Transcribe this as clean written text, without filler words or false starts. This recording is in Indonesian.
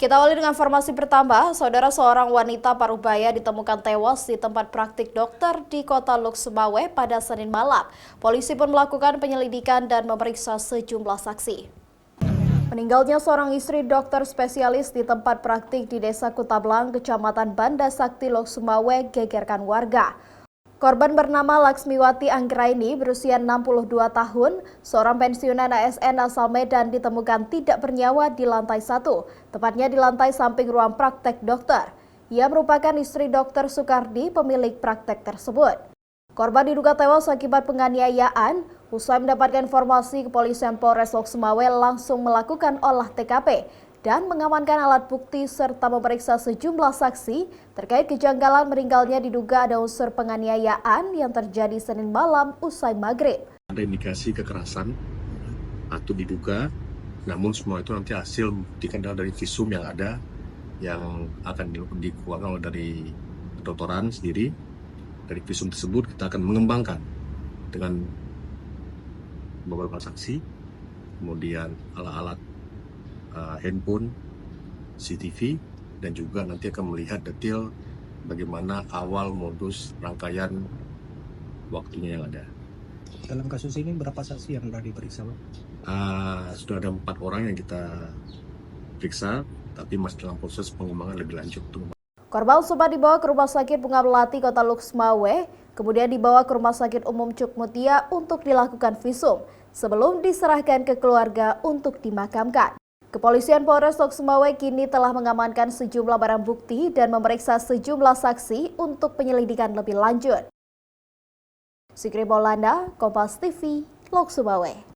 Kita awali dengan informasi pertama, saudara seorang wanita parubaya ditemukan tewas di tempat praktik dokter di kota Lhokseumawe pada Senin malam. Polisi pun melakukan penyelidikan dan memeriksa sejumlah saksi. Meninggalnya seorang istri dokter spesialis di tempat praktik di Desa Kutablang, Kecamatan Banda Sakti, Lhokseumawe gegerkan warga. Korban bernama Laksmiwati Anggraini berusia 62 tahun, seorang pensiunan ASN asal Medan ditemukan tidak bernyawa di lantai 1, tepatnya di lantai samping ruang praktek dokter. Ia merupakan istri Dr. Soekardi, pemilik praktek tersebut. Korban diduga tewas akibat penganiayaan. Usai mendapatkan informasi, kepolisian Polres Lhokseumawe langsung melakukan olah TKP dan mengamankan alat bukti serta memeriksa sejumlah saksi terkait kejanggalan meninggalnya diduga ada unsur penganiayaan yang terjadi Senin malam usai maghrib. Ada indikasi kekerasan atau diduga, namun semua itu nanti hasil membuktikan dari visum yang ada yang akan dikeluarkan dari kedokteran sendiri. Dari visum tersebut kita akan mengembangkan dengan beberapa saksi, kemudian alat-alat handphone, CCTV, dan juga nanti akan melihat detail bagaimana awal modus rangkaian waktunya yang ada. Dalam kasus ini berapa saksi yang sudah diperiksa, Pak? Sudah ada 4 orang yang kita periksa, tapi masih dalam proses pengembangan lebih lanjut. Korban sempat dibawa ke Rumah Sakit Bunga Melati, Kota Lhokseumawe, kemudian dibawa ke Rumah Sakit Umum Cuk Mutia untuk dilakukan visum, sebelum diserahkan ke keluarga untuk dimakamkan. Kepolisian Polres Lhokseumawe kini telah mengamankan sejumlah barang bukti dan memeriksa sejumlah saksi untuk penyelidikan lebih lanjut. Sigri Maulana, Kompas TV, Lhokseumawe.